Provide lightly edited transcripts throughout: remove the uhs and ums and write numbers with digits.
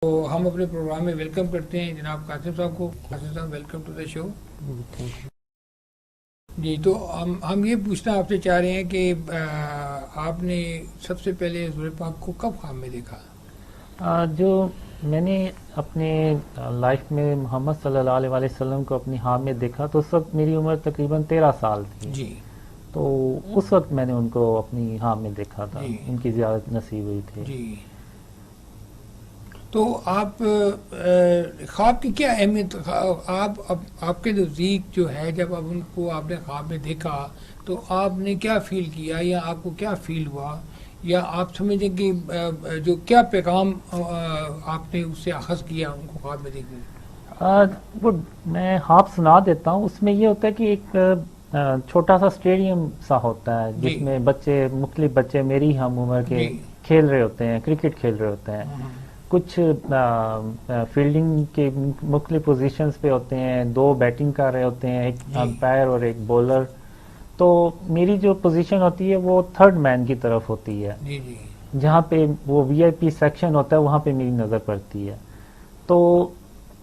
تو ہم اپنے پروگرام میں ویلکم کرتے ہیں جناب قاسم صاحب کو. قاسم صاحب ویلکم ٹو دا شو. جی تو ہم یہ پوچھنا آپ سے چاہ رہے ہیں کہ آپ نے سب سے پہلے حضور پاک کو کب خواب میں دیکھا؟ جو میں نے اپنے لائف میں محمد صلی اللہ علیہ وسلم کو اپنی خواب میں دیکھا تو اس وقت میری عمر تقریباً 13 سال تھی. جی. تو اس وقت میں نے ان کو اپنی خواب میں دیکھا تھا. جی. ان کی زیارت نصیب ہوئی تھی. جی. تو آپ خواب کی کیا اہمیت، آپ کے نزدیک جو ہے، جب اب ان کو آپ نے خواب میں دیکھا تو آپ نے کیا فیل کیا، یا آپ کو کیا فیل ہوا، یا آپ سمجھیں کہ جو کیا پیغام آپ نے اس سے اخذ کیا ان کو خواب میں دیکھنے؟ وہ میں خواب سنا دیتا ہوں. اس میں یہ ہوتا ہے کہ ایک چھوٹا سا اسٹیڈیم سا ہوتا ہے جی. جس میں مختلف بچے میری ہم عمر کے جی. کھیل رہے ہوتے ہیں، کرکٹ کھیل رہے ہوتے ہیں. کچھ فیلڈنگ کے مختلف پوزیشنز پہ ہوتے ہیں، 2 بیٹنگ کر رہے ہوتے ہیں، ایک جی. امپائر اور ایک بولر. تو میری جو پوزیشن ہوتی ہے وہ 3rd مین کی طرف ہوتی ہے. جی. جی. جہاں پہ وہ وی آئی پی سیکشن ہوتا ہے وہاں پہ میری نظر پڑتی ہے. تو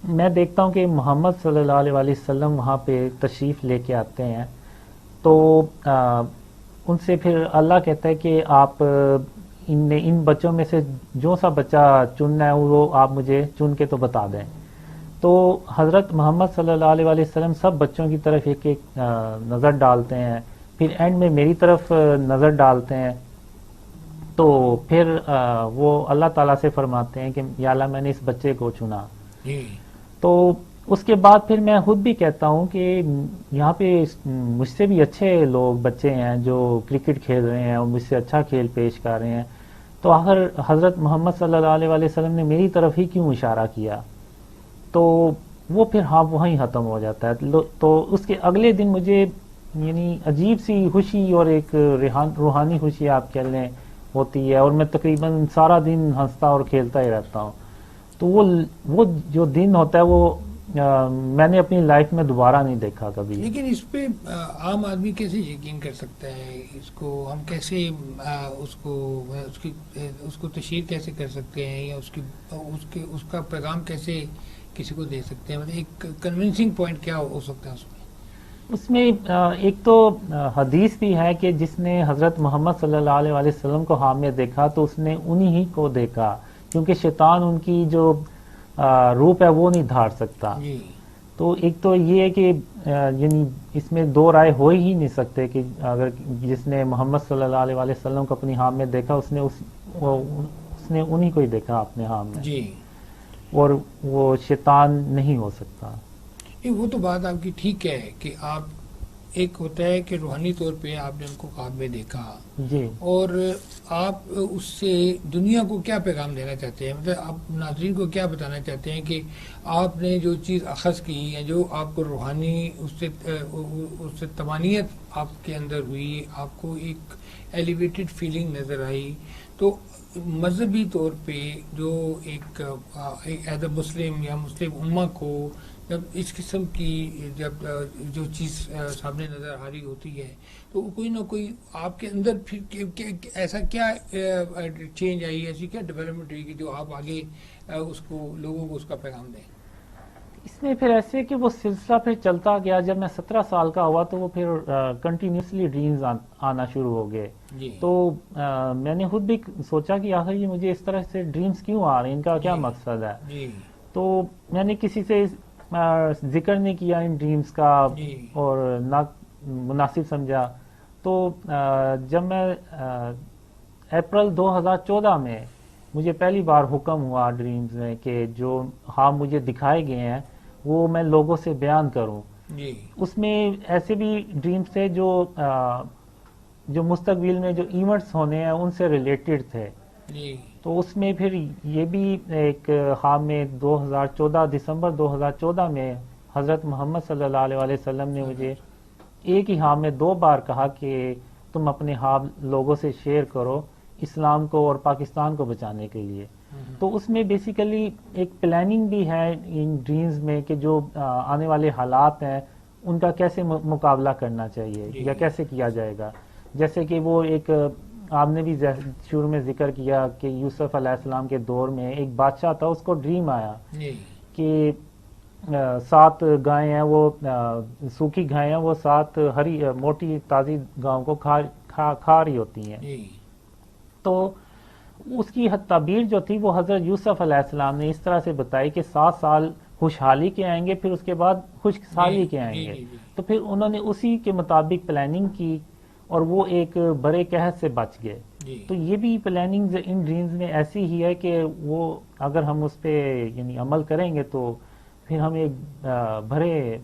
میں دیکھتا ہوں کہ محمد صلی اللہ علیہ وسلم وہاں پہ تشریف لے کے آتے ہیں. تو ان سے پھر اللہ کہتا ہے کہ آپ ان بچوں میں سے جو سا بچہ چننا ہے وہ آپ مجھے چن کے تو بتا دیں. تو حضرت محمد صلی اللہ علیہ وسلم سب بچوں کی طرف ایک ایک نظر ڈالتے ہیں، پھر اینڈ میں میری طرف نظر ڈالتے ہیں. تو پھر وہ اللہ تعالیٰ سے فرماتے ہیں کہ یا اللہ میں نے اس بچے کو چنا. جی. تو اس کے بعد پھر میں خود بھی کہتا ہوں کہ یہاں پہ مجھ سے بھی اچھے لوگ بچے ہیں جو کرکٹ کھیل رہے ہیں اور مجھ سے اچھا کھیل پیش کر رہے ہیں، تو آخر حضرت محمد صلی اللہ علیہ وسلم نے میری طرف ہی کیوں اشارہ کیا. تو وہ پھر وہیں ختم ہو جاتا ہے. تو اس کے اگلے دن مجھے یعنی عجیب سی خوشی اور ایک روحانی خوشی آپ کہہ لیں ہوتی ہے، اور میں تقریباً سارا دن ہنستا اور کھیلتا ہی رہتا ہوں. تو وہ جو دن ہوتا ہے وہ میں نے اپنی لائف میں دوبارہ نہیں دیکھا کبھی. لیکن اس پہ عام آدمی کیسے یقین کر سکتا ہے؟ اس کو ہم کیسے اس کو تشہیر کیسے کر سکتے ہیں، یا اس کا پیغام کیسے کسی کو دے سکتے ہیں؟ مطلب ایک کنونسنگ پوائنٹ کیا ہو سکتا ہے اس میں؟ ایک تو حدیث بھی ہے کہ جس نے حضرت محمد صلی اللہ علیہ وسلم کو خواب میں دیکھا تو اس نے انہی ہی کو دیکھا، کیونکہ شیطان ان کی جو روپ ہے وہ نہیں دھار سکتا. جی. تو ایک تو یہ ہے کہ یعنی اس میں 2 رائے ہو ہی نہیں سکتے کہ اگر جس نے محمد صلی اللہ علیہ وسلم کو اپنی خواب میں دیکھا اس نے انہی کو ہی دیکھا اپنے خواب میں. جی. اور وہ شیطان نہیں ہو سکتا. وہ تو بات آپ کی ٹھیک ہے کہ آپ، ایک ہوتا ہے کہ روحانی طور پہ آپ نے ان کو خواب میں دیکھا، جی. اور آپ اس سے دنیا کو کیا پیغام دینا چاہتے ہیں؟ مطلب آپ ناظرین کو کیا بتانا چاہتے ہیں کہ آپ نے جو چیز اخذ کی، یا جو آپ کو روحانی اس سے طمانینت آپ کے اندر ہوئی، آپ کو ایک ایلیویٹڈ فیلنگ نظر آئی، تو مذہبی طور پہ جو ایک ایز اے مسلم یا مسلم امہ کو جب اس قسم کی جو چیز سامنے نظر آ رہی ہوتی ہے تو کوئی نہ کوئی آپ کے اندر پھر ایسا کیا چینج آئی، ایسی کیا ڈیولپمنٹ ہوئی کہ جو آپ آگے اس کو لوگوں کو اس کا پیغام دیں؟ اس میں پھر ایسے کہ وہ سلسلہ پھر چلتا گیا. جب میں 17 سال کا ہوا تو وہ پھر کنٹینیوسلی ڈریمز آنا شروع ہو گئے. جی. تو میں نے خود بھی سوچا کہ آخر یہ مجھے اس طرح سے ڈریمز کیوں آ رہے ہیں، ان کا کیا مقصد ہے. جی. تو میں نے کسی سے ذکر نہیں کیا ان ڈریمز کا، اور نہ مناسب سمجھا. تو جب میں اپریل 2014 میں مجھے پہلی بار حکم ہوا ڈریمز میں کہ جو خواب مجھے دکھائے گئے ہیں وہ میں لوگوں سے بیان کروں. جی. اس میں ایسے بھی ڈریمز تھے جو مستقبل میں جو ایونٹس ہونے ہیں ان سے ریلیٹڈ تھے. جی. تو اس میں پھر یہ بھی ایک خواب میں 2014 دسمبر 2014 میں حضرت محمد صلی اللہ علیہ وسلم نے مجھے ایک ہی خواب میں 2 بار کہا کہ تم اپنے خواب لوگوں سے شیئر کرو اسلام کو اور پاکستان کو بچانے کے لیے. تو اس میں بیسیکلی ایک پلاننگ بھی ہے ان ڈریمز میں کہ جو آنے والے حالات ہیں ان کا کیسے مقابلہ کرنا چاہیے یا کیسے کیا جائے گا. جیسے کہ وہ ایک آپ نے بھی شروع میں ذکر کیا کہ یوسف علیہ السلام کے دور میں ایک بادشاہ تھا، اس کو ڈریم آیا کہ 7 گائیں ہیں، وہ سوکھی گائیں ہیں، وہ 7 ہری موٹی تازی گاؤں کو کھا رہی ہوتی ہیں. تو اس کی تعبیر جو تھی وہ حضرت یوسف علیہ السلام نے اس طرح سے بتائی کہ 7 سال خوشحالی کے آئیں گے، پھر اس کے بعد خشک سالی کے آئیں گے. تو پھر انہوں نے اسی کے مطابق پلاننگ کی اور وہ ایک بڑے قحط سے بچ گئے. تو یہ بھی پلاننگ ان ڈریمز میں ایسی ہی ہے کہ وہ اگر ہم اس پہ یعنی عمل کریں گے تو پھر ہم ایک بڑے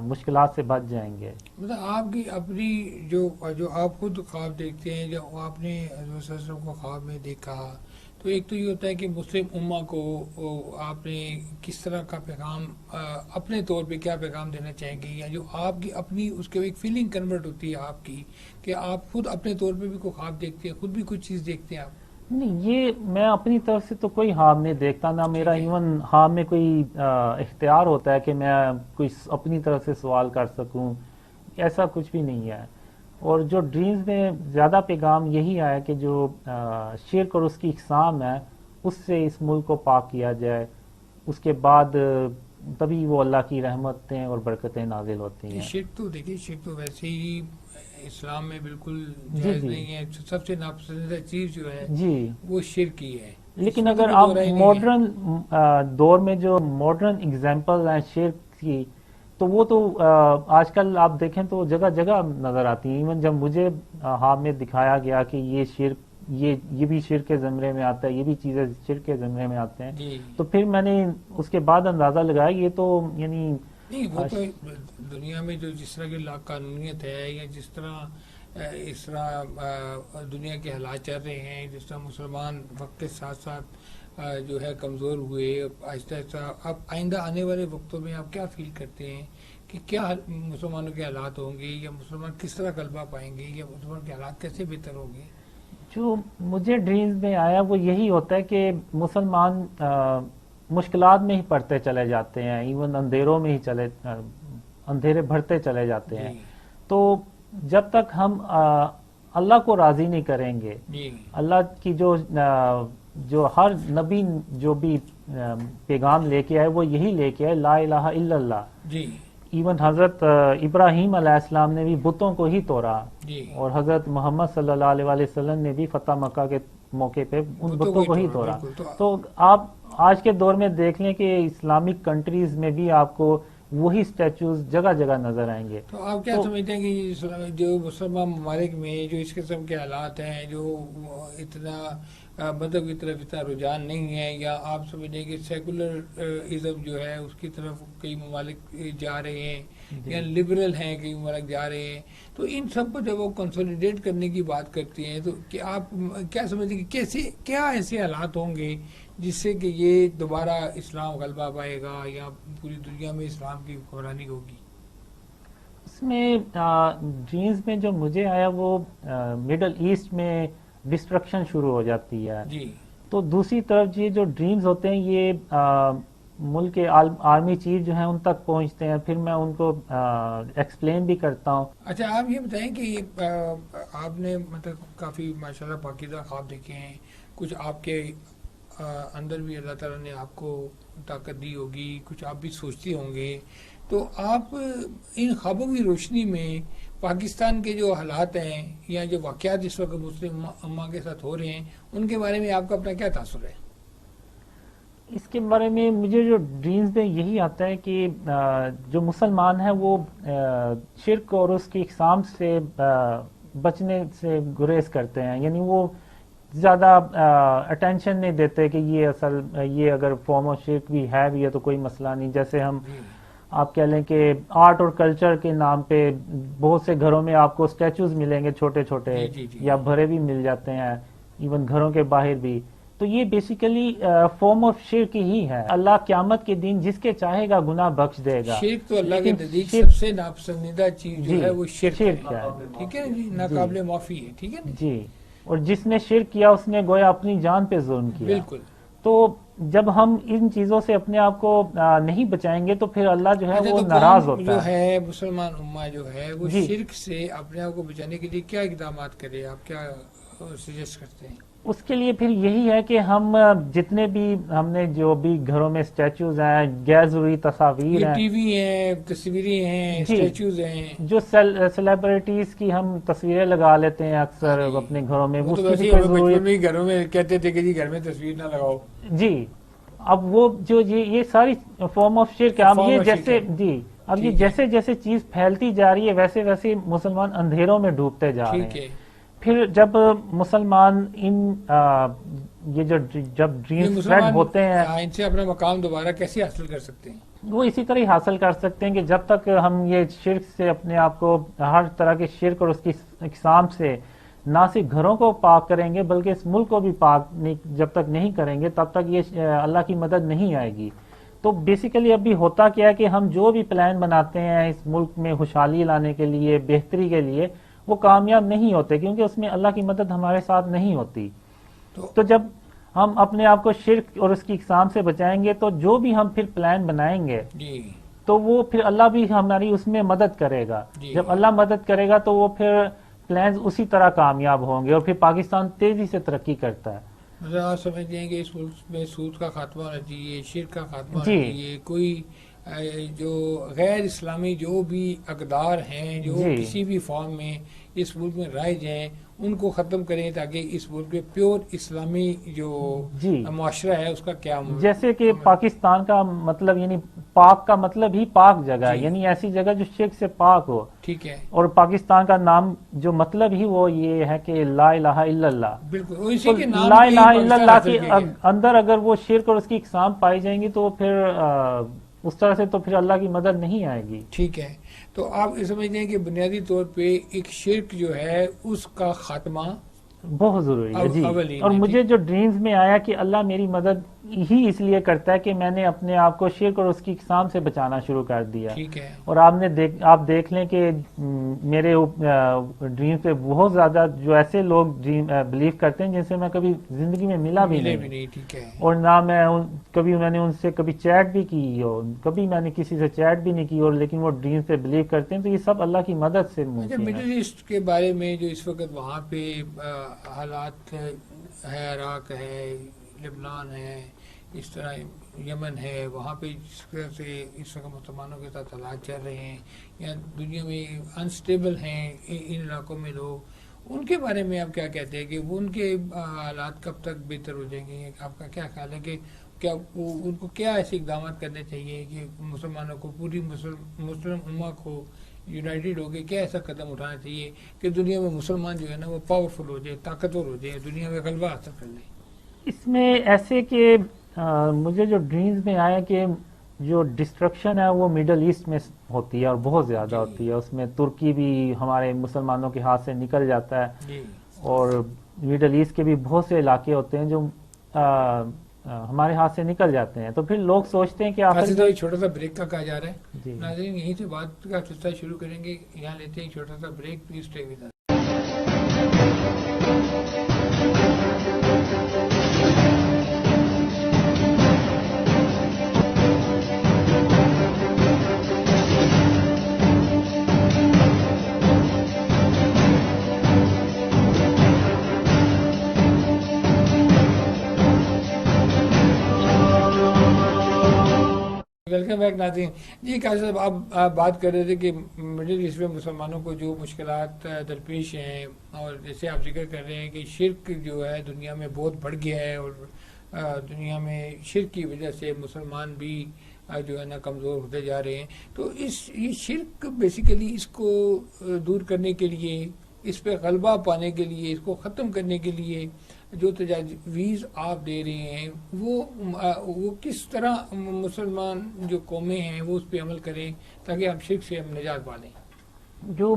مشکلات سے بچ جائیں گے. مطلب آپ کی اپنی جو آپ خود خواب دیکھتے ہیں، جو آپ نے حضرت صلی اللہ علیہ وسلم کو خواب میں دیکھا، تو ایک تو یہ ہوتا ہے کہ مسلم امہ کو آپ نے کس طرح کا پیغام اپنے طور پہ کیا پیغام دینا چاہیں گے، یا جو آپ کی اپنی اس کے ایک فیلنگ کنورٹ ہوتی ہے آپ کی کہ آپ خود اپنے طور پہ بھی کوئی خواب دیکھتے ہیں، خود بھی کچھ چیز دیکھتے ہیں آپ؟ نہیں، یہ میں اپنی طرف سے تو کوئی خواب نہیں دیکھتا، نہ میرا ایون خواب میں کوئی اختیار ہوتا ہے کہ میں کوئی اپنی طرف سے سوال کر سکوں، ایسا کچھ بھی نہیں ہے. اور جو ڈریمز میں زیادہ پیغام یہی آیا کہ جو شرک اور اس کی اقسام ہے اس سے اس ملک کو پاک کیا جائے، اس کے بعد تبھی وہ اللہ کی رحمتیں اور برکتیں نازل ہوتی ہیں. شرک تو دیکھیے، شرک تو ویسے ہی اسلام میں بالکل جائز نہیں ہے. سب سے ناپسندیدہ چیز جو ہے وہ شرک ہی ہے. لیکن اگر آپ ماڈرن دور میں جو ماڈرن اگزامپل ہیں شرک کی، تو وہ تو آج کل آپ دیکھیں تو جگہ جگہ نظر آتی ہیں. ایون جب مجھے خواب میں دکھایا گیا کہ یہ شرک یہ بھی شرک کے زمرے میں آتا ہے، یہ بھی چیزیں شرک کے زمرے میں آتے ہیں، تو پھر میں نے اس کے بعد اندازہ لگایا یہ تو یعنی نہیں، وہ تو دنیا میں جو جس طرح کی لا قانونیت ہے، یا جس طرح دنیا کے حالات چل رہے ہیں، جس طرح مسلمان وقت کے ساتھ ساتھ جو ہے کمزور ہوئے، آہستہ آہستہ اب آئندہ آنے والے وقتوں میں آپ کیا فیل کرتے ہیں کہ کیا مسلمانوں کے حالات ہوں گے، یا مسلمان کس طرح غلبہ پائیں گے، یا مسلمان کے حالات کیسے بہتر ہوں گے؟ جو مجھے ڈریمز میں آیا وہ یہی ہوتا ہے کہ مسلمان مشکلات میں ہی پڑتے چلے جاتے ہیں، ایون اندھیروں میں ہی اندھیرے بڑھتے چلے جاتے ہیں. تو جب تک ہم اللہ کو راضی نہیں کریں گے، اللہ کی جو ہر نبی جو بھی پیغام لے کے آئے وہ یہی لے کے آئے، لا الہ الا اللہ. ایون حضرت ابراہیم علیہ السلام نے بھی بتوں کو ہی توڑا، اور حضرت محمد صلی اللہ علیہ وسلم نے بھی فتح مکہ کے موقع پہ ان بتوں کو ہی توڑا. تو آپ آج کے دور میں دیکھ لیں کہ اسلامک کنٹریز میں بھی آپ کو وہی اسٹیچوز جگہ جگہ نظر آئیں گے. تو آپ کیا سمجھتے ہیں کہ جو مسلمان ممالک میں جو اس قسم کے حالات ہیں، جو اتنا مذہب کی طرف اتنا رجحان نہیں ہے، یا آپ سمجھیں کہ سیکولر ازم جو ہے اس کی طرف کئی ممالک جا رہے ہیں، یا لبرل ہیں کئی ممالک جا رہے ہیں، تو ان سب کو جب وہ کنسولیڈیٹ کرنے کی بات کرتی ہیں تو کہ آپ کیا سمجھتے ہیں کہ کیا ایسے حالات ہوں گے جس سے کہ یہ دوبارہ اسلام غلبہ پائے گا، یا پوری دنیا میں اسلام کی حکمرانی ہوگی؟ اس میں ڈریمز میں جو مجھے آیا وہ مڈل ایسٹ میں ڈسٹرکشن شروع ہو جاتی ہے. تو دوسری طرف یہ جو ڈریمز ہوتے ہیں یہ ملک کے آرمی چیف جو ہیں ان تک پہنچتے ہیں، پھر میں ان کو ایکسپلین بھی کرتا ہوں. اچھا، آپ یہ بتائیں کہ آپ نے مطلب کافی ماشاءاللہ پاکیزہ خواب دیکھے ہیں، کچھ آپ کے اندر بھی اللہ تعالیٰ نے آپ کو طاقت دی ہوگی، کچھ آپ بھی سوچتے ہوں گے، تو آپ ان خوابوں کی روشنی میں پاکستان کے جو حالات ہیں یا جو واقعات اس وقت مسلم امہ کے ساتھ ہو رہے ہیں ان کے بارے میں آپ کا اپنا کیا تاثر ہے؟ اس کے بارے میں مجھے جو ڈریمز میں یہی آتا ہے کہ جو مسلمان ہیں وہ شرک اور اس کی اقسام سے بچنے سے گریز کرتے ہیں، یعنی وہ زیادہ اٹینشن نہیں دیتے کہ یہ اگر فارم آف شرک بھی ہے بھی ہے تو کوئی مسئلہ نہیں. جیسے ہم آپ کہہ لیں کہ آرٹ اور کلچر کے نام پہ بہت سے گھروں میں آپ کو اسٹیچوز ملیں گے چھوٹے چھوٹے، یا بھرے بھی مل جاتے ہیں ایون گھروں کے باہر بھی. تو یہ بیسیکلی فارم آف شرک ہی ہے. اللہ قیامت کے دن جس کے چاہے گا گناہ بخش دے گا. شرک تو اللہ کے نزدیک سب سے ناپسندیدہ چیز جو ہے وہ شرک ہے، ٹھیک ہے جی، ناقابل معافی ہے، ٹھیک ہے جی. اور جس نے شرک کیا اس نے گویا اپنی جان پہ ظلم کیا. بالکل. تو جب ہم ان چیزوں سے اپنے آپ کو نہیں بچائیں گے تو پھر اللہ جو ہے وہ ناراض ہوتا ہے. جو ہے مسلمان امہ جو ہے وہ شرک سے اپنے آپ کو بچانے کے لیے کیا اقدامات کرے؟ آپ کیا سجیسٹ کرتے ہیں؟ اس کے لیے پھر یہی ہے کہ ہم جتنے بھی ہم نے جو بھی گھروں میں اسٹیچوز ہیں، غیر ضروری تصاویر یہ ہیں، ٹی وی ہیں، تصویریں ہیں، جی، اسٹیچوز ہیں، جو سیلیبریٹیز کی ہم تصویریں لگا لیتے ہیں اکثر جی، اپنے گھروں میں، وہ تو اس کی ویسے بھی ہی کوئی ہمیں بچپن ضرورت. میں ہی گھروں میں کہتے تھے کہ جی گھر میں تصویر نہ لگاؤ. جی، اب وہ جو یہ ساری فارم آف شرک ہے. اب فارم یہ آف شرک جیسے ہے. جی، اب یہ ٹھیک ہے، جیسے جیسے چیز پھیلتی جا رہی ہے ویسے ویسے مسلمان اندھیروں میں ڈوبتے جا رہے ٹھیک ہیں. ہے. پھر جب مسلمان یہ جو جب یہ ڈریمز اسپریڈ مسلمان ہوتے ہیں، ان سے اپنا مقام دوبارہ کیسے حاصل کر سکتے ہیں؟ وہ اسی طرح ہی حاصل کر سکتے ہیں کہ جب تک ہم یہ شرک سے اپنے آپ کو، ہر طرح کے شرک اور اس کی اقسام سے نہ صرف گھروں کو پاک کریں گے بلکہ اس ملک کو بھی پاک جب تک نہیں کریں گے تب تک یہ اللہ کی مدد نہیں آئے گی. تو بیسیکلی ابھی ہوتا کیا ہے کہ ہم جو بھی پلان بناتے ہیں اس ملک میں خوشحالی لانے کے لیے، بہتری کے لیے، وہ کامیاب نہیں ہوتے کیونکہ اس میں اللہ کی مدد ہمارے ساتھ نہیں ہوتی. تو جب ہم اپنے آپ کو شرک اور اس کی اقسام سے بچائیں گے تو جو بھی ہم پھر پلان بنائیں گے جی تو وہ پھر اللہ بھی ہماری اس میں مدد کرے گا. جی. جب اللہ مدد کرے گا تو وہ پھر پلانز اسی طرح کامیاب ہوں گے اور پھر پاکستان تیزی سے ترقی کرتا ہے. مطلب آپ سمجھتے ہیں کہ اس ملک میں سود کا خاتمہ ہونا چاہیے، شرک کا خاتمہ جی. ہونا چاہیے، کوئی جو غیر اسلامی جو بھی اقدار ہیں جو جی. کسی بھی فارم میں اس ملک میں رائج ہیں ان کو ختم کریں تاکہ اس ملک میں پیور اسلامی جو جی. معاشرہ ہے اس کا کیا جیسے کہ پاکستان کا مطلب یعنی پاک کا مطلب ہی پاک جگہ، جی. یعنی ایسی جگہ جو شرک سے پاک ہو. ٹھیک ہے. اور پاکستان کا نام جو مطلب ہی وہ یہ ہے کہ لا الہ الا اللہ. بالکل اسی کے نام لا پہ ہی الہ الا پاکستان اللہ حاصل کے کیا گیا. اندر اگر وہ شرک اور اس کی اقسام پائی جائیں گی تو پھر اس طرح سے تو پھر اللہ کی مدد نہیں آئے گی. ٹھیک ہے. تو آپ یہ سمجھتے ہیں کہ بنیادی طور پہ ایک شرک جو ہے اس کا خاتمہ بہت ضروری ہے. جی. اولین اور ہے. مجھے جو ڈریمز میں آیا کہ اللہ میری مدد ہی اس لیے کرتا ہے کہ میں نے اپنے آپ کو شرک اور اس کی اقسام سے بچانا شروع کر دیا. ٹھیک ہے. اور آپ دیکھ لیں کہ میرے ڈریم پہ بہت زیادہ جو ایسے لوگ بلیو کرتے ہیں جن سے میں کبھی زندگی میں ملا بھی نہیں. ٹھیک ہے. اور نہ میں نے ان سے کبھی چیٹ بھی کی ہو، کبھی میں نے کسی سے چیٹ بھی نہیں کی، اور لیکن وہ ڈریم پہ بلیو کرتے ہیں. تو یہ سب اللہ کی مدد سے ممکن ہے. مڈل ایسٹ کے بارے میں جو اس وقت وہاں پہ حالات ہے، عراق ہے، لبنان ہے، اس طرح یمن ہے، وہاں پہ جس طرح سے اس وقت مسلمانوں کے ساتھ حالات چل رہے ہیں یا دنیا میں انسٹیبل ہیں ان علاقوں میں لوگ، ان کے بارے میں آپ کیا کہتے ہیں کہ وہ ان کے حالات کب تک بہتر ہو جائیں گے؟ آپ کا کیا خیال ہے کہ کیا ان کو کیا ایسے اقدامات کرنے چاہیے کہ مسلمانوں کو، پوری مسلم امہ کو یونائٹڈ ہو کے کیا ایسا قدم اٹھانا چاہیے کہ دنیا میں مسلمان جو ہے نا وہ پاورفل ہو جائے، طاقتور ہو جائے، دنیا میں غلبہ حاصل کر لیں؟ اس میں ایسے کہ مجھے جو ڈریمز میں آیا کہ جو ڈسٹرکشن ہے وہ مڈل ایسٹ میں ہوتی ہے اور بہت زیادہ ہوتی ہے. اس میں ترکی بھی ہمارے مسلمانوں کے ہاتھ سے نکل جاتا ہے، اور مڈل ایسٹ کے بھی بہت سے علاقے ہوتے ہیں جو ہمارے ہاتھ سے نکل جاتے ہیں. تو پھر لوگ سوچتے ہیں کہ آخر چھوٹا سا بریک کا کہا جا رہا ہے. جی. ناظرین یہیں سے بات کا سلسلہ شروع کریں گے، یہاں لیتے ہیں چھوٹا سا break. Please stay with us. Welcome back ناظرین. جی قاضی صاحب، آپ بات کر رہے تھے کہ مڈل ایسٹ میں مسلمانوں کو جو مشکلات درپیش ہیں، اور جیسے آپ ذکر کر رہے ہیں کہ شرک جو ہے دنیا میں بہت بڑھ گیا ہے، اور دنیا میں شرک کی وجہ سے مسلمان بھی جو ہے نا کمزور ہوتے جا رہے ہیں. تو یہ شرک بیسیکلی اس کو دور کرنے کے لیے، اس پہ غلبہ پانے کے لیے، اس کو ختم کرنے کے لیے جو تجاویز آپ دے رہے ہیں وہ کس طرح مسلمان جو قومیں ہیں وہ اس پہ عمل کریں تاکہ ہم شرک سے ہم نجات پالیں؟ جو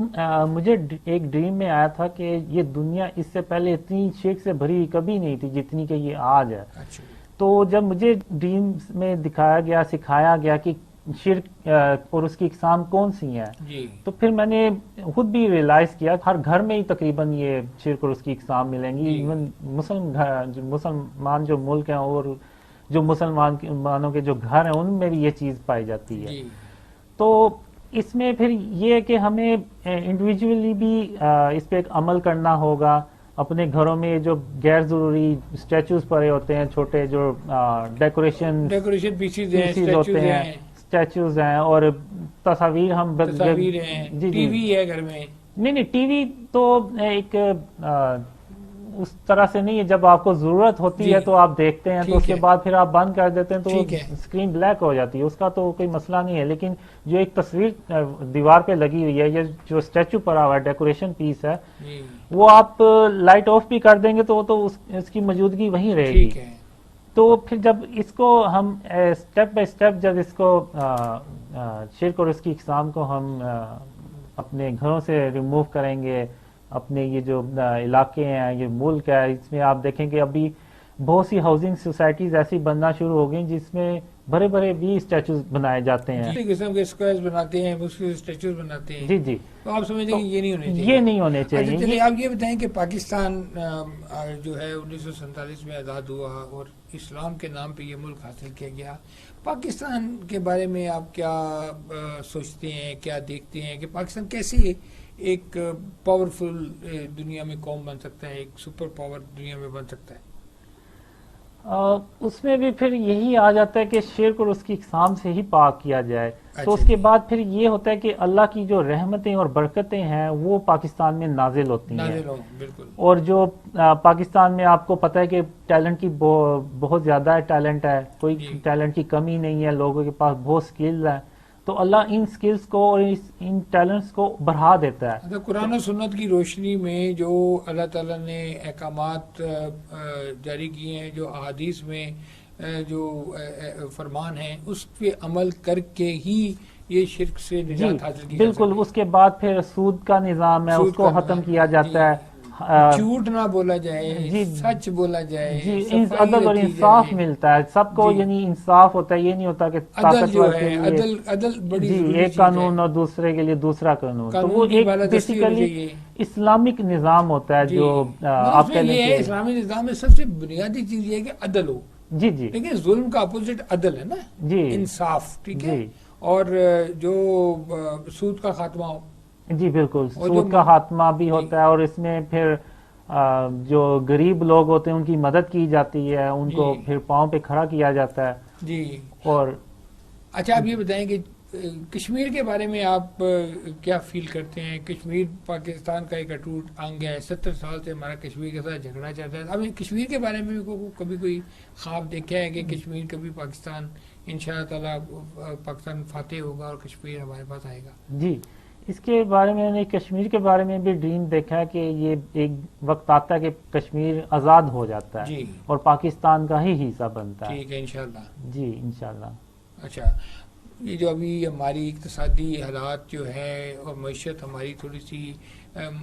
مجھے ایک ڈریم میں آیا تھا کہ یہ دنیا اس سے پہلے اتنی شرک سے بھری کبھی نہیں تھی جتنی کہ یہ آج ہے. اچھا. تو جب مجھے ڈریم میں دکھایا گیا، سکھایا گیا کہ شرک اور اس کی اقسام کون سی ہیں، جی. تو پھر میں نے خود بھی ریلائز کیا ہر گھر میں ہی تقریباً یہ شرک اور اس کی اقسام ملیں گی. ایون مسلمان جو ملک ہیں اور جو مسلمانوں کے جو گھر ہیں ان میں بھی یہ چیز پائی جاتی ہے. تو اس میں پھر یہ کہ ہمیں انڈیویجولی بھی اس پہ ایک عمل کرنا ہوگا، اپنے گھروں میں جو غیر ضروری اسٹیچوز پڑے ہوتے ہیں، چھوٹے جو ڈیکوریشن پیسز ہیں، ہوتے ہیں، اسٹیچوز ہیں اور تصاویر ہیں، ٹی وی ہے گھر میں. نہیں ٹی وی تو ایک اس طرح سے نہیں ہے، جب آپ کو ضرورت ہوتی ہے تو آپ دیکھتے ہیں، تو اس کے بعد پھر آپ بند کر دیتے ہیں تو اسکرین بلیک ہو جاتی ہے، اس کا تو کوئی مسئلہ نہیں ہے. لیکن جو ایک تصویر دیوار پہ لگی ہوئی ہے یا جو اسٹیچو پڑا ہوا ہے، ڈیکوریشن پیس ہے، وہ آپ لائٹ آف بھی کر دیں گے تو اس کی موجودگی وہیں رہے گی. تو پھر جب اس کو ہم اسٹیپ بائی اسٹیپ جب اس کو شرک اور اس کی اقسام کو ہم اپنے گھروں سے ریموو کریں گے، اپنے یہ جو علاقے ہیں، یہ ملک ہے، اس میں آپ دیکھیں کہ ابھی بہت سی ہاؤسنگ سوسائٹیز ایسی بننا شروع ہو گئی جس میں بڑے بڑے بھی اسٹیچوز بنائے جاتے ہیں، قسم کے اسکوائرز بناتے ہیں، اسٹیچوز بناتے ہیں. جی تو آپ سمجھتے ہیں کہ یہ نہیں ہونے چاہیے. چلیے آپ یہ بتائیں کہ پاکستان جو ہے 1947 میں آزاد ہوا اور اسلام کے نام پہ یہ ملک حاصل کیا گیا. پاکستان کے بارے میں آپ کیا سوچتے ہیں، کیا دیکھتے ہیں کہ پاکستان کیسے ایک پاورفل دنیا میں قوم بن سکتا ہے، ایک سپر پاور دنیا میں بن سکتا ہے؟ اس میں بھی پھر یہی آ جاتا ہے کہ شرک اور اس کی اقسام سے ہی پاک کیا جائے. تو اس کے بعد پھر یہ ہوتا ہے کہ اللہ کی جو رحمتیں اور برکتیں ہیں وہ پاکستان میں نازل ہوتی ہیں. بالکل. اور جو پاکستان میں آپ کو پتہ ہے کہ ٹیلنٹ کی بہت زیادہ ٹیلنٹ ہے، کوئی ٹیلنٹ کی کمی نہیں ہے، لوگوں کے پاس بہت سکلز ہیں. تو اللہ ان سکلز کو اور ان ٹیلنٹس کو بڑھا دیتا ہے. قرآن و سنت کی روشنی میں جو اللہ تعالیٰ نے احکامات جاری کیے ہیں، جو احادیث میں جو فرمان ہیں، اس پہ عمل کر کے ہی یہ شرک سے نجات حاصل کی بالکل. اس کے بعد پھر سود کا نظام ہے، اس کو ختم کیا جاتا ہے، جھوٹ نہ بولا جائے، سچ بولا جائے، عدل اور انصاف ملتا ہے سب کو. یعنی انصاف ہوتا ہے، یہ نہیں ہوتا کہ طاقتور کے لیے عدل بڑی ایک قانون اور دوسرے کے لیے دوسرا قانون. تو وہ ایک بیسیکلی اسلامک نظام ہوتا ہے جو آپ کہہ لیں کہ اسلامی نظام میں سب سے بنیادی چیز یہ ہے کہ عدل ہو. جی لیکن ظلم کا اپوزٹ عدل ہے نا، انصاف. ٹھیک ہے. اور جو سود کا خاتمہ ہو. جی بالکل، سود کا خاتمہ بھی ہوتا ہے. اور اس میں پھر جو غریب لوگ ہوتے ہیں ان کی مدد کی جاتی ہے، ان کو پھر پاؤں پہ کھڑا کیا جاتا ہے. جی. اور اچھا آپ یہ بتائیں کہ کشمیر کے بارے میں آپ کیا فیل کرتے ہیں؟ کشمیر پاکستان کا ایک اٹوٹ انگ ہے، 70 سال سے ہمارا کشمیر کے ساتھ جھگڑا چل رہا ہے. اب کشمیر کے بارے میں کبھی کوئی خواب دیکھا ہے کہ کشمیر کبھی پاکستان انشاءاللہ تعالیٰ پاکستان فاتح ہوگا اور کشمیر ہمارے پاس آئے گا؟ جی اس کے بارے میں نے کشمیر کے بارے میں بھی ڈریم دیکھا ہے کہ یہ ایک وقت آتا ہے کہ کشمیر آزاد ہو جاتا ہے اور پاکستان کا ہی حصہ بنتا ہے. ٹھیک ہے انشاءاللہ. جی انشاءاللہ. اچھا یہ جو ابھی ہماری اقتصادی حالات جو ہے اور معیشت ہماری تھوڑی سی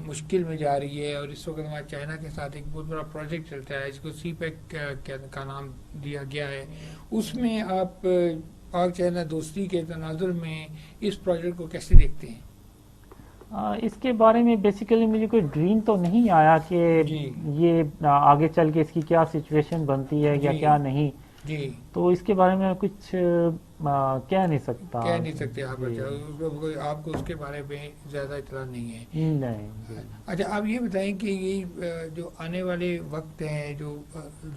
مشکل میں جا رہی ہے، اور اس وقت ہمارا چائنا کے ساتھ ایک بہت بڑا پروجیکٹ چلتا ہے جس کو سی پیک کا نام دیا گیا ہے. اس میں آپ پاک چائنا دوستی کے تناظر میں اس پروجیکٹ کو کیسے دیکھتے ہیں؟ اس کے بارے میں بیسیکلی مجھے کوئی ڈریم تو نہیں آیا کہ یہ آگے چل کے اس کی کیا سچویشن بنتی ہے یا کیا نہیں. جی تو اس کے بارے میں کچھ کہہ نہیں سکتا. کہہ نہیں سکتے آپ. آپ کو اس کے بارے میں زیادہ اطلاع نہیں ہے؟ نہیں. اچھا آپ یہ بتائیں کہ یہ جو آنے والے وقت ہیں، جو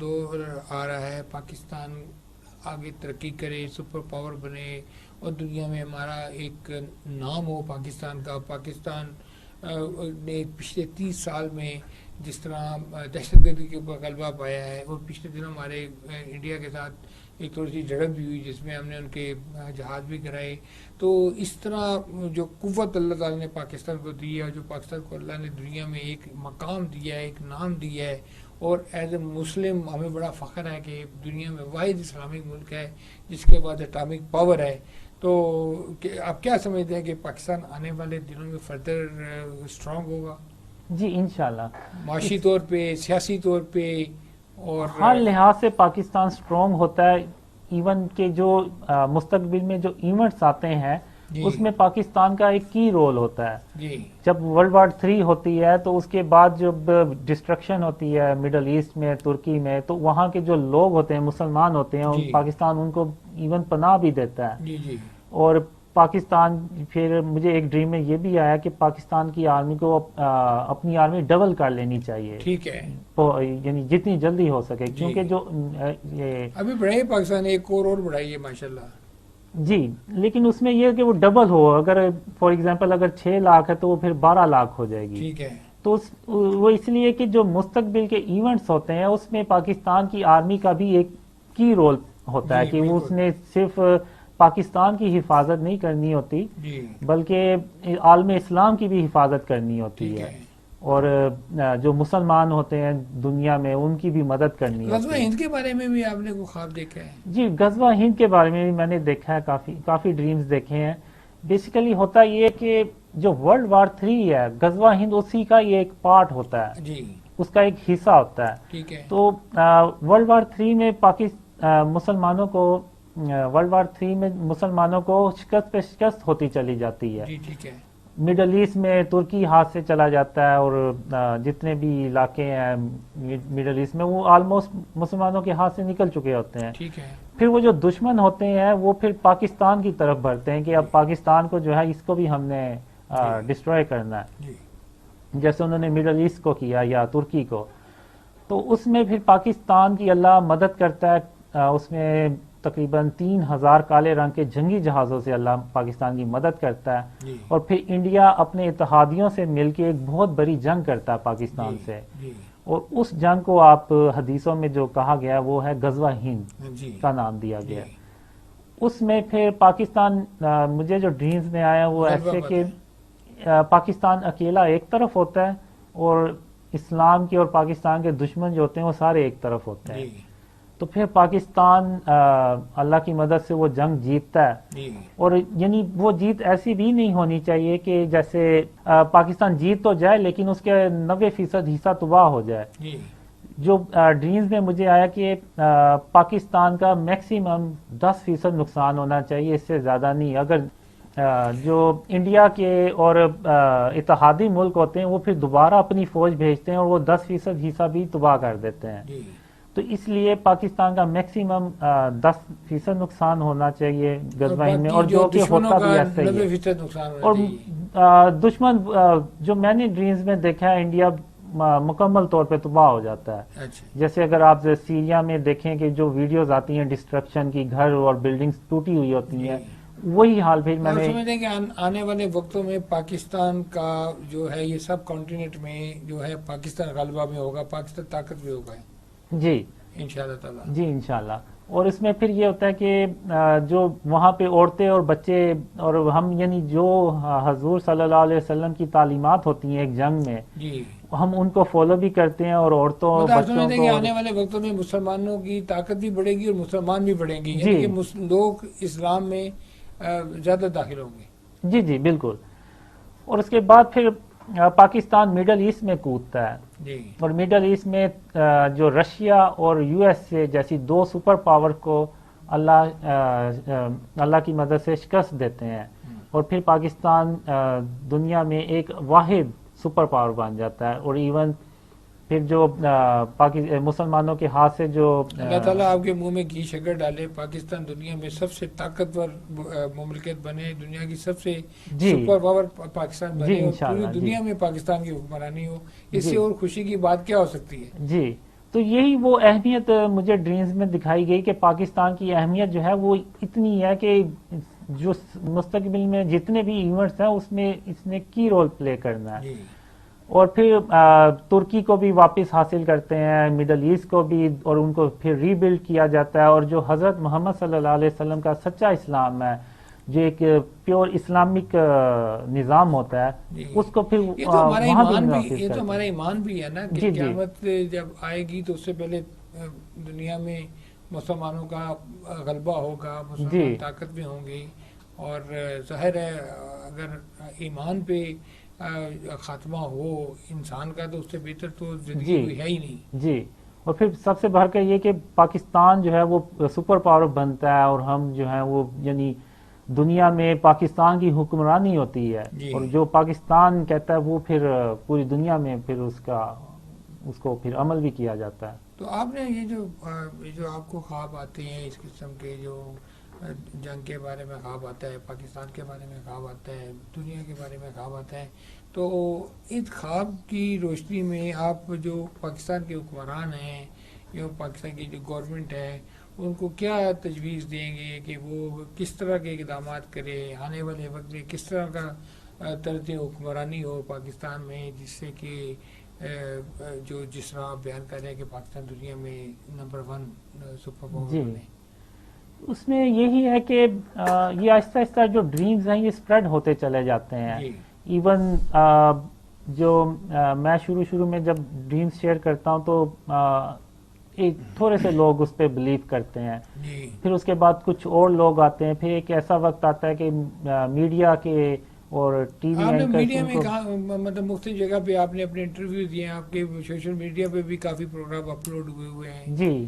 دور آ رہا ہے، پاکستان آگے ترقی کرے، سپر پاور بنے اور دنیا میں ہمارا ایک نام ہو پاکستان کا. پاکستان نے پچھلے 30 سال میں جس طرح دہشت گردی کے اوپر غلبہ پایا ہے، اور پچھلے دنوں ہمارے انڈیا کے ساتھ ایک تھوڑی سی جھڑپ بھی ہوئی جس میں ہم نے ان کے جہاز بھی کرائے. تو اس طرح جو قوت اللہ تعالیٰ نے پاکستان کو دی ہے، اور جو پاکستان کو اللہ نے دنیا میں ایک مقام دیا ہے، ایک نام دیا ہے، اور ایز اے مسلم ہمیں بڑا فخر ہے کہ دنیا میں واحد اسلامک ملک ہے جس کے بعد اٹامک پاور ہے. تو آپ کیا سمجھتے ہیں کہ پاکستان آنے والے دنوں میں فردر اسٹرانگ ہوگا؟ جی انشاءاللہ. معاشی طور پہ، سیاسی طور پہ، اور ہر لحاظ سے پاکستان اسٹرانگ ہوتا ہے. ایون کہ جو مستقبل میں جو ایونٹس آتے ہیں اس میں پاکستان کا ایک کی رول ہوتا ہے. جب ورلڈ وار 3 ہوتی ہے تو اس کے بعد جب ڈسٹرکشن ہوتی ہے مڈل ایسٹ میں، ترکی میں، تو وہاں کے جو لوگ ہوتے ہیں، مسلمان ہوتے ہیں، پاکستان ان کو ایون پناہ بھی دیتا ہے. اور پاکستان پھر مجھے ایک ڈریم میں یہ بھی آیا کہ پاکستان کی آرمی کو اپنی آرمی ڈبل کر لینی چاہیے، ٹھیک ہے، یعنی جتنی جلدی ہو سکے، کیونکہ جو یہ ابھی بڑھائی پاکستان ایک اور بڑھائی ہے ماشاءاللہ. جی، لیکن اس میں یہ ہے کہ وہ ڈبل ہو، اگر فار ایگزامپل اگر 6 لاکھ ہے تو وہ پھر 12 لاکھ ہو جائے گی. ٹھیک ہے، تو وہ اس لیے کہ جو مستقبل کے ایونٹس ہوتے ہیں اس میں پاکستان کی آرمی کا بھی ایک کی رول ہوتا ہے جی، کہ وہ اس بالکل. نے صرف پاکستان کی حفاظت نہیں کرنی ہوتی جی، بلکہ عالم اسلام کی بھی حفاظت کرنی ہوتی ٹھیک ہے، ہے. اور جو مسلمان ہوتے ہیں دنیا میں ان کی بھی مدد کرنی غزوہ ہوتی ہے. ہند کے بارے میں بھی آپ نے کوئی خواب دیکھا ہے؟ جی، غزوہ ہند کے بارے میں بھی میں نے دیکھا ہے، کافی ڈریمز دیکھے ہیں. بیسیکلی ہوتا یہ کہ جو ورلڈ وار 3 ہے، غزوہ ہند اسی کا یہ ایک پارٹ ہوتا ہے، جی، اس کا ایک حصہ ہوتا ہے. ٹھیک ہے. تو ورلڈ وار 3 میں مسلمانوں کو شکست پہ شکست ہوتی چلی جاتی ہے. جی، ٹھیک ہے. مڈل ایسٹ میں ترکی ہاتھ سے چلا جاتا ہے، اور جتنے بھی علاقے ہیں مڈل ایسٹ میں وہ آلموسٹ مسلمانوں کے ہاتھ سے نکل چکے ہوتے ہیں. ٹھیک ہے. پھر وہ جو دشمن ہوتے ہیں وہ پھر پاکستان کی طرف بڑھتے ہیں کہ اب پاکستان کو جو ہے اس کو بھی ہم نے ڈسٹروائے کرنا ہے، جی، جیسے انہوں نے مڈل ایسٹ کو کیا یا ترکی کو. تو اس میں پھر پاکستان کی اللہ مدد کرتا ہے، اس میں تقریباً 3000 کالے رنگ کے جنگی جہازوں سے اللہ پاکستان کی مدد کرتا ہے. جی، اور پھر انڈیا اپنے اتحادیوں سے مل کے ایک بہت بڑی جنگ کرتا ہے پاکستان سے، جی، اور اس جنگ کو آپ حدیثوں میں جو کہا گیا وہ ہے غزوہ ہند جی، کا نام دیا گیا. جی. اس میں پھر پاکستان مجھے جو ڈریمز میں آیا وہ غلبہ ایسے پاتا کہ پاکستان اکیلا ایک طرف ہوتا ہے اور اسلام کے اور پاکستان کے دشمن جو ہوتے ہیں وہ سارے ایک طرف ہوتے ہیں. جی، تو پھر پاکستان اللہ کی مدد سے وہ جنگ جیتتا ہے. جی، اور یعنی وہ جیت ایسی بھی نہیں ہونی چاہیے کہ جیسے پاکستان جیت تو جائے لیکن اس کے 90% حصہ تباہ ہو جائے. جی، جو ڈریمز میں مجھے آیا کہ پاکستان کا میکسیمم 10% نقصان ہونا چاہیے، اس سے زیادہ نہیں. اگر جو انڈیا کے اور اتحادی ملک ہوتے ہیں وہ پھر دوبارہ اپنی فوج بھیجتے ہیں اور وہ 10% حصہ بھی تباہ کر دیتے ہیں. جی. تو اس لیے پاکستان کا میکسیمم 10% نقصان ہونا چاہیے غزوہ ہند میں، اور جو کہ ہوتا بھی ایسا ہی ہے. 90% نقصان ہونا اور چاہیے. دشمن جو میں نے ڈریمز میں دیکھا ہے انڈیا مکمل طور پہ تباہ ہو جاتا ہے. اچھا. جیسے اگر آپ سیریا میں دیکھیں کہ جو ویڈیوز آتی ہیں ڈسٹرکشن کی، گھر اور بلڈنگز ٹوٹی ہوئی ہوتی ہیں، وہی حال پھر میں اور نے سمجھتے ہیں کہ آنے والے وقتوں میں پاکستان کا جو ہے یہ سب کانٹیننٹ میں جو ہے پاکستان غلبہ میں ہوگا، پاکستان طاقت میں ہوگا جی انشاءاللہ تعالیٰ. جی انشاءاللہ. اور اس میں پھر یہ ہوتا ہے کہ جو وہاں پہ عورتیں اور بچے اور ہم یعنی جو حضور صلی اللہ علیہ وسلم کی تعلیمات ہوتی ہیں ایک جنگ میں، جی. ہم ان کو فالو بھی کرتے ہیں، اور عورتوں اور مطلب آپ بچوں سمجھتے ہیں کہ کو. آنے والے وقتوں میں مسلمانوں کی طاقت بھی بڑھے گی اور مسلمان بھی بڑھیں گے، جی. یعنی کہ لوگ اسلام میں زیادہ داخل ہوں گے. جی جی بالکل. اور اس کے بعد پھر پاکستان مڈل ایسٹ میں کودتا ہے، جی. اور مڈل ایسٹ میں جو رشیا اور یو ایس اے جیسی 2 سپر پاور کو اللہ کی مدد سے شکست دیتے ہیں، اور پھر پاکستان دنیا میں ایک واحد سپر پاور بن جاتا ہے. اور ایون پھر جو مسلمانوں کے ہاتھ سے جو اللہ تعالیٰ آپ کے منہ میں گھی شکر ڈالے، پاکستان دنیا میں سب سے طاقتور مملکت بنے، دنیا کی سب سے جی سپر پاور پاکستان جی بنے، اور انشاءاللہ. پوری دنیا میں پاکستان کی حکمرانی ہو. اس سے جی. اور خوشی کی بات کیا ہو سکتی ہے؟ جی. تو یہی وہ اہمیت مجھے ڈریمز میں دکھائی گئی کہ پاکستان کی اہمیت جو ہے وہ اتنی ہے کہ جو مستقبل میں جتنے بھی ایونٹس ہیں اس میں اس نے کی رول پلے کرنا ہے. جی. اور پھر ترکی کو بھی واپس حاصل کرتے ہیں، مڈل ایسٹ کو بھی، اور ان کو پھر ری بلڈ کیا جاتا ہے. اور جو حضرت محمد صلی اللہ علیہ وسلم کا سچا اسلام ہے، جو ایک پیور اسلامک نظام ہوتا ہے، جی. اس کو پھر یہ تو ہمارا وہاں ایمان بھی، واپس یہ کرتے تو ہمارا ہیں. ایمان بھی ہے نا کہ جی جی. قیامت جب آئے گی تو اس سے پہلے دنیا میں مسلمانوں کا غلبہ ہوگا، مسلمان جی. طاقت میں ہوں گے. اور ظاہر ہے اگر ایمان پہ خاتمہ ہو انسان کا تو اس سے بہتر تو زندگی جی. کوئی ہے ہی نہیں. جی. اور پھر سب سے بڑھ کر یہ کہ پاکستان جو ہے وہ سپر پاور بنتا ہے، اور ہم جو ہیں وہ یعنی دنیا میں پاکستان کی حکمرانی ہوتی ہے. جی. اور جو پاکستان کہتا ہے وہ پھر پوری دنیا میں پھر اس کو پھر عمل بھی کیا جاتا ہے. تو آپ نے یہ جو آپ کو خواب آتے ہیں اس قسم کے جو جنگ کے بارے میں خواب آتا ہے، پاکستان کے بارے میں خواب آتا ہے، دنیا کے بارے میں خواب آتا ہے. تو اس خواب کی روشنی میں آپ جو پاکستان کے حکمران ہیں یا پاکستان کی جو گورنمنٹ ہے ان کو کیا تجویز دیں گے کہ وہ کس طرح کے اقدامات کرے آنے والے وقت میں، کس طرح کا طرز حکمرانی ہو پاکستان میں، جس سے کہ جس طرح آپ بیان کر رہے ہیں کہ پاکستان دنیا میں نمبر 1 سپر پاور بنے؟ اس میں یہی ہے کہ یہ آہستہ آہستہ جو ڈریمز ہیں یہ اسپریڈ ہوتے چلے جاتے ہیں. ایون جو میں شروع میں جب ڈریمز شیئر کرتا ہوں تو ایک تھوڑے سے لوگ اس پہ بلیو کرتے ہیں، پھر اس کے بعد کچھ اور لوگ آتے ہیں، پھر ایک ایسا وقت آتا ہے کہ میڈیا کے اور ٹی وی اینکرز میڈیا میں مطلب مختلف جگہ پہ آپ نے اپنے انٹرویو دیے ہیں، آپ کے سوشل میڈیا پہ بھی کافی پروگرام اپلوڈ ہوئے ہیں. جی،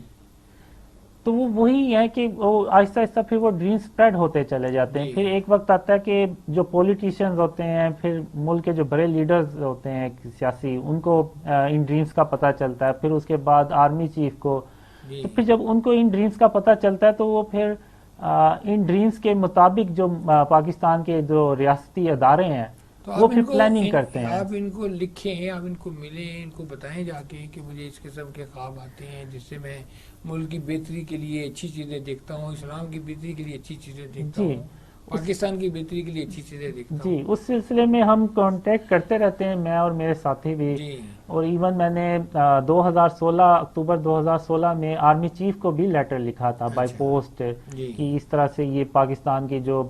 تو وہ وہی ہے کہ وہ آہستہ آہستہ پھر وہ ڈریم سپریڈ ہوتے چلے جاتے ہیں. پھر ایک وقت آتا ہے کہ جو پولیٹیشینز ہوتے ہیں، پھر ملک کے جو بڑے لیڈرز ہوتے ہیں سیاسی، ان کو ان ڈریمز کا پتہ چلتا ہے، پھر اس کے بعد آرمی چیف کو. تو پھر جب ان کو ان ڈریمز کا پتہ چلتا ہے تو وہ پھر ان ڈریمز کے مطابق جو پاکستان کے جو ریاستی ادارے ہیں وہ پھر پلاننگ کرتے ہیں. آپ ان کو لکھیں، آپ ان کو ملیں، ان کو بتائیں جا کے کہ مجھے اس قسم کے خواب آتے ہیں جس سے میں ملک کی بہتری کے لیے اچھی چیزیں دیکھتا ہوں، اسلام کی بہتری کے لیے اچھی چیزیں دیکھتا ہوں، پاکستان کی بہتری کے لیے اچھی چیزیں دیکھتا ہوں. جی، اس سلسلے میں ہم کانٹیکٹ کرتے رہتے ہیں، میں اور میرے ساتھی بھی. اور ایون میں نے 2016 اکتوبر 2016 میں آرمی چیف کو بھی لیٹر لکھا تھا بائی پوسٹ کہ اس طرح سے یہ پاکستان کی جو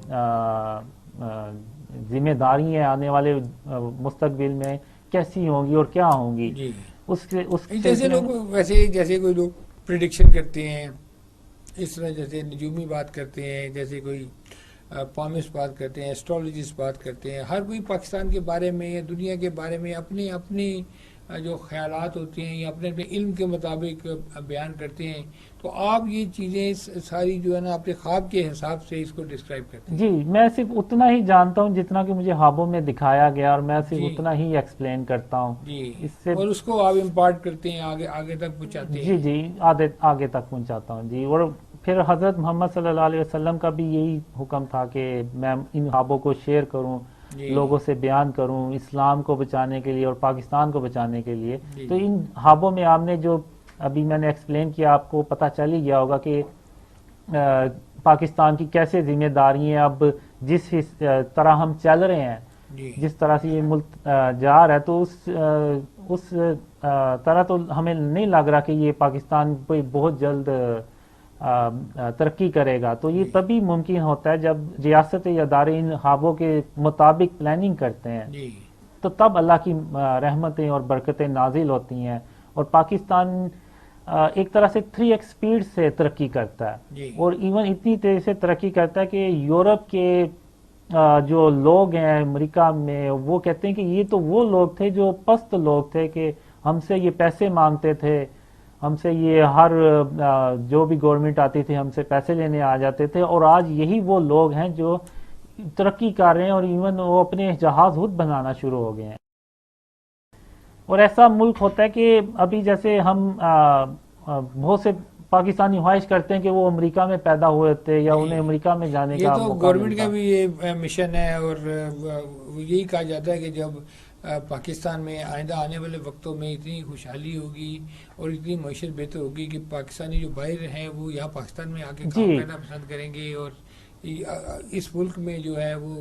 ذمہ داری ہیں آنے والے مستقبل میں کیسی ہوں گی اور کیا ہوں گی. جیسے لوگ جیسے کوئی لوگ پریڈکشن کرتے ہیں اس طرح، جیسے نجومی بات کرتے ہیں، جیسے کوئی پامس بات کرتے ہیں، ایسٹرالوجسٹ بات کرتے ہیں، ہر کوئی پاکستان کے بارے میں یا دنیا کے بارے میں اپنی جو خیالات ہوتے ہیں یا اپنے علم کے مطابق بیان کرتے ہیں. تو آپ یہ چیزیں ساری جو ہے نا اپنے خواب کے حساب سے اس کو ڈسکرائب کرتے ہیں؟ جی، میں صرف اتنا ہی جانتا ہوں جتنا کہ مجھے خوابوں میں دکھایا گیا، اور میں صرف اتنا ہی ایکسپلین کرتا ہوں. اور اس کو آپ امپارٹ کرتے ہیں، آگے تک پہنچاتے ہیں؟ جی، آگے تک پہنچاتا ہوں. جی، اور پھر حضرت محمد صلی اللہ علیہ وسلم کا بھی یہی حکم تھا کہ میں ان خوابوں کو شیئر کروں، لوگوں سے بیان کروں، اسلام کو بچانے کے لیے اور پاکستان کو بچانے کے لیے. تو ان خوابوں میں آپ نے جو ابھی میں نے ایکسپلین کیا، آپ کو پتہ چل ہی گیا ہوگا کہ پاکستان کی کیسے ذمہ داری ہیں. اب جس طرح ہم چل رہے ہیں، جس طرح سے یہ ملک جا رہا ہے، تو اس طرح تو ہمیں نہیں لگ رہا کہ یہ پاکستان بہت جلد ترقی کرے گا. تو یہ تبھی ممکن ہوتا ہے جب ریاست یا ادارے ان خوابوں کے مطابق پلاننگ کرتے ہیں، تو تب اللہ کی رحمتیں اور برکتیں نازل ہوتی ہیں، اور پاکستان ایک طرح سے 3x سپیڈ سے ترقی کرتا ہے. اور ایون اتنی تیزی سے ترقی کرتا ہے کہ یورپ کے جو لوگ ہیں امریکہ میں، وہ کہتے ہیں کہ یہ تو وہ لوگ تھے جو پست لوگ تھے، کہ ہم سے یہ پیسے مانگتے تھے، ہم سے یہ ہر جو بھی گورنمنٹ آتی تھی ہم سے پیسے لینے آ جاتے تھے، اور آج یہی وہ لوگ ہیں جو ترقی کر رہے ہیں، اور ایون وہ اپنے جہاز خود بنانا شروع ہو گئے ہیں. اور ایسا ملک ہوتا ہے کہ ابھی جیسے ہم بہت سے پاکستانی خواہش کرتے ہیں کہ وہ امریکہ میں پیدا ہوئے تھے یا انہیں امریکہ میں جانے کا موقع ملتا. یہ تو گورنمنٹ کا بھی یہ مشن ہے، اور یہی کہا جاتا ہے کہ جب پاکستان میں آئندہ آنے والے وقتوں میں اتنی خوشحالی ہوگی اور اتنی معیشت بہتر ہوگی کہ پاکستانی جو باہر ہیں وہ یہاں پاکستان میں آ کے کام کرنا پسند کریں گے، اور اس ملک میں جو ہے وہ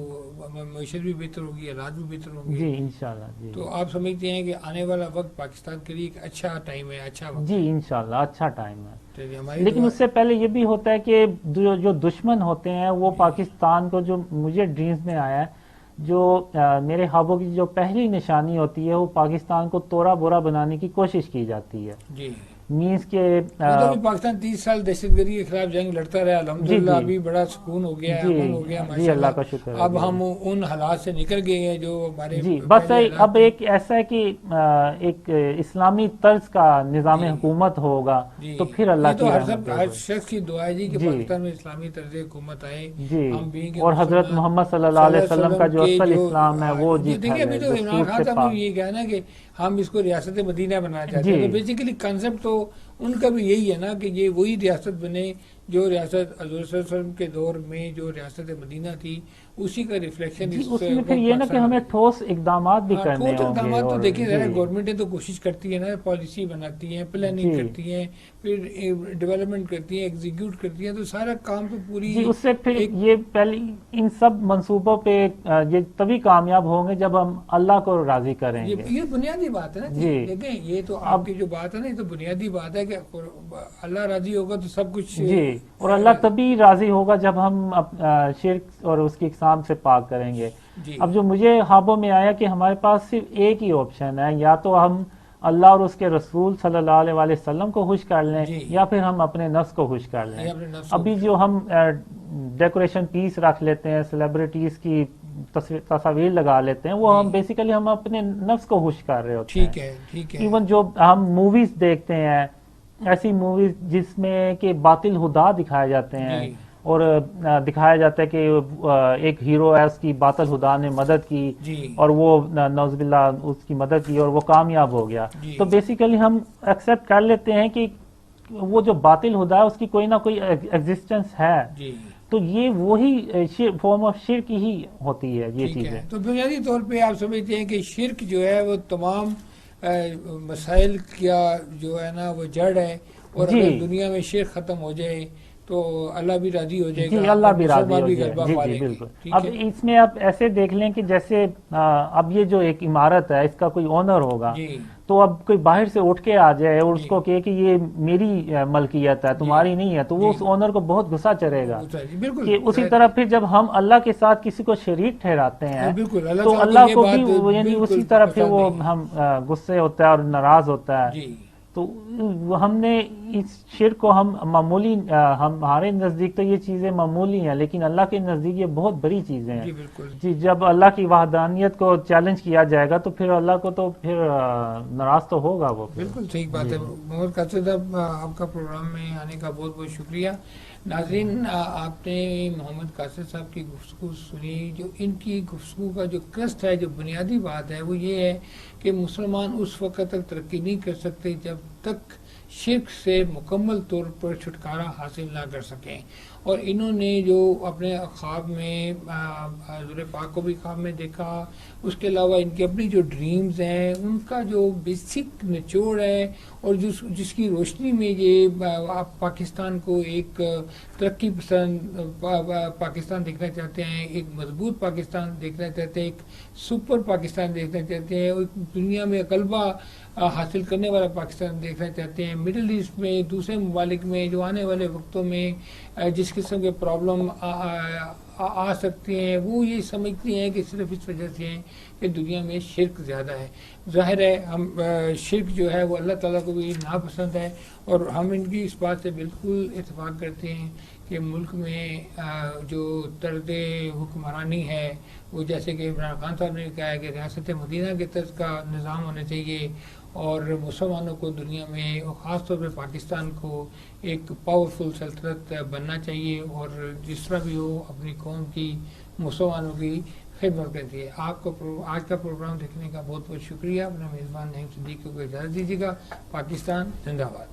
معیشت بھی بہتر ہوگی، حالات بھی بہتر ہوں گے. جی، انشاءاللہ. جی، تو آپ سمجھتے ہیں کہ آنے والا وقت پاکستان کے لیے ایک اچھا ٹائم ہے، اچھا وقت؟ جی، انشاءاللہ اچھا ٹائم ہے. لیکن اس سے پہلے یہ بھی ہوتا ہے کہ جو دشمن ہوتے ہیں وہ پاکستان کو، جو مجھے ڈریمز میں آیا ہے، جو میرے خوابوں کی جو پہلی نشانی ہوتی ہے، وہ پاکستان کو توڑا بورا بنانے کی کوشش کی جاتی ہے. مینس کے پاکستان 30 سال دہشت گردی کے خلاف جنگ لڑتا رہا، الحمدللہ ابھی بڑا سکون ہو گیا، امن ہو گیا، جی، اللہ کا شکر. اب ہم ان حالات سے نکل گئے ہیں جو ہمارے. جی، بس اب ایک ایسا ہے کہ ایک اسلامی طرز کا نظام حکومت ہوگا، تو پھر اللہ کی رحمت ہر شخص کی دعا ہے کہ پاکستان میں اسلامی طرز حکومت آئے. جی، اور حضرت محمد صلی اللہ علیہ وسلم کا جو اصل اسلام ہے وہ دیکھیے. ابھی تو عمران خان صاحب نے یہ کہا نا کہ ہم اس کو ریاست مدینہ بنانا چاہتے ہیں، تو بیسیکلی کنسپٹ تو ان کا بھی یہی ہے نا کہ یہ وہی ریاست بنے جو ریاست حضور صلی اللہ علیہ وسلم کے دور میں جو ریاست مدینہ تھی اسی کا ریفلیکشن اس میں پھر یہ نا کہ ہمیں ٹھوس اقدامات بھی کرنے ٹھوس ہوں گے. اقدامات تو دیکھیے ذرا جی گورنمنٹیں تو کوشش کرتی ہے نا, پالیسی بناتی ہیں, پلاننگ کرتی ہیں, پھر ڈیولپمنٹ کرتی ہیں, ایگزیکیوٹ کرتی ہیں, تو سارا کام تو پوری جی اس سے پھر یہ پہلے ان سب منصوبوں پہ یہ تبھی کامیاب ہوں گے جب ہم اللہ کو راضی کریں گے. یہ بنیادی بات ہے نا جی. دیکھیں یہ تو آپ کی جو بات ہے نا, یہ تو بنیادی بات ہے کہ اللہ راضی ہوگا تو سب کچھ جی, اور اللہ تبھی راضی ہوگا جب ہم شرک اور اس کی اقسام سے پاک کریں گے. اب جو مجھے خوابوں میں آیا کہ ہمارے پاس صرف ایک ہی آپشن ہے, یا تو ہم اللہ اور اس کے رسول صلی اللہ علیہ وسلم کو خوش کر لیں یا پھر ہم اپنے نفس کو خوش کر لیں. ابھی جو ہم ڈیکوریشن پیس رکھ لیتے ہیں, سیلیبریٹیز کی تصاویر لگا لیتے ہیں, وہ ہم بیسیکلی ہم اپنے نفس کو خوش کر رہے ہوتے ہیں. ٹھیک ہے. ایون جو ہم موویز دیکھتے ہیں, ایسی موویز جس میں کہ باطل خدا دکھائے جاتے ہیں اور دکھایا جاتا ہے کہ ایک ہیرو ہے, اس کی باطل خدا نے مدد کی اور وہ نعوذ باللہ اس کی مدد کی اور وہ کامیاب ہو گیا. تو بیسیکلی ہم ایکسیپٹ کر لیتے ہیں کہ وہ جو باطل خدا ہے اس کی کوئی نہ کوئی ایگزسٹنس ہے. تو یہ وہی فارم آف شرک ہی ہوتی ہے یہ چیزیں. تو بنیادی طور پہ آپ سمجھتے ہیں کہ شرک جو ہے وہ تمام مسائل کا جو ہے نا وہ جڑ ہے, اور اگر دنیا میں شرک ختم ہو جائے تو اللہ بھی راضی ہو جائے گا. جی اللہ بھی راضی ہو جائے گا. جی بالکل. اب اس میں آپ ایسے دیکھ لیں کہ جیسے اب یہ جو ایک عمارت ہے اس کا کوئی اونر ہوگا, تو اب کوئی باہر سے اٹھ کے آ جائے اور اس کو کہے کہ یہ میری ملکیت ہے تمہاری نہیں ہے, تو وہ اس اونر کو بہت غصہ چڑھے گا. کہ اسی طرح پھر جب ہم اللہ کے ساتھ کسی کو شریک ٹھہراتے ہیں تو اللہ کو بھی یعنی اسی طرح پھر وہ ہم غصے ہوتا ہے اور ناراض ہوتا ہے. تو ہم نے اس شرک کو ہم معمولی, ہمارے نزدیک تو یہ چیزیں معمولی ہیں, لیکن اللہ کے نزدیک یہ بہت بڑی چیزیں ہیں. جی جب اللہ کی وحدانیت کو چیلنج کیا جائے گا تو پھر اللہ کو تو پھر ناراض تو ہوگا وہ. بالکل صحیح بات ہے. محمد قاصد صاحب آپ کا پروگرام میں آنے کا بہت بہت شکریہ. ناظرین آپ نے محمد قاصد صاحب کی گفتگو سنی. جو ان کی گفتگو کا جو کرسٹ ہے, جو بنیادی بات ہے وہ یہ ہے کہ مسلمان اس وقت تک ترقی نہیں کر سکتے جب تک شرک سے مکمل طور پر چھٹکارا حاصل نہ کر سکیں. اور انہوں نے جو اپنے خواب میں حضور پاک کو بھی خواب میں دیکھا, اس کے علاوہ ان کے اپنی جو ڈریمز ہیں ان کا جو بیسک نچوڑ ہے, اور جس کی روشنی میں یہ آپ پاکستان کو ایک ترقی پسند پاکستان دیکھنا چاہتے ہیں, ایک مضبوط پاکستان دیکھنا چاہتے ہیں, ایک سپر پاکستان دیکھنا چاہتے ہیں, اور دنیا میں غلبہ حاصل کرنے والا پاکستان دیکھنا چاہتے ہیں. مڈل ایسٹ میں, دوسرے ممالک میں جو آنے والے وقتوں میں جس قسم کے پرابلم آ سکتے ہیں, وہ یہ سمجھتے ہیں کہ صرف اس وجہ سے ہیں کہ دنیا میں شرک زیادہ ہے. ظاہر ہے ہم شرک جو ہے وہ اللہ تعالیٰ کو بھی ناپسند ہے, اور ہم ان کی اس بات سے بالکل اتفاق کرتے ہیں کہ ملک میں جو طرز حکمرانی ہے وہ جیسے کہ عمران خان صاحب نے کہا ہے کہ ریاست مدینہ کے طرز کا نظام ہونا چاہیے, اور مسلمانوں کو دنیا میں اور خاص طور پہ پاکستان کو ایک پاورفل سلطنت بننا چاہیے, اور جس طرح بھی ہو اپنی قوم کی مسلمانوں کی خدمت کرتی ہے. آپ کو آج کا پروگرام دیکھنے کا بہت بہت شکریہ. اپنا میزبان نعیم صدیقی کو اجازت دیجیے گا. پاکستان زندہ باد.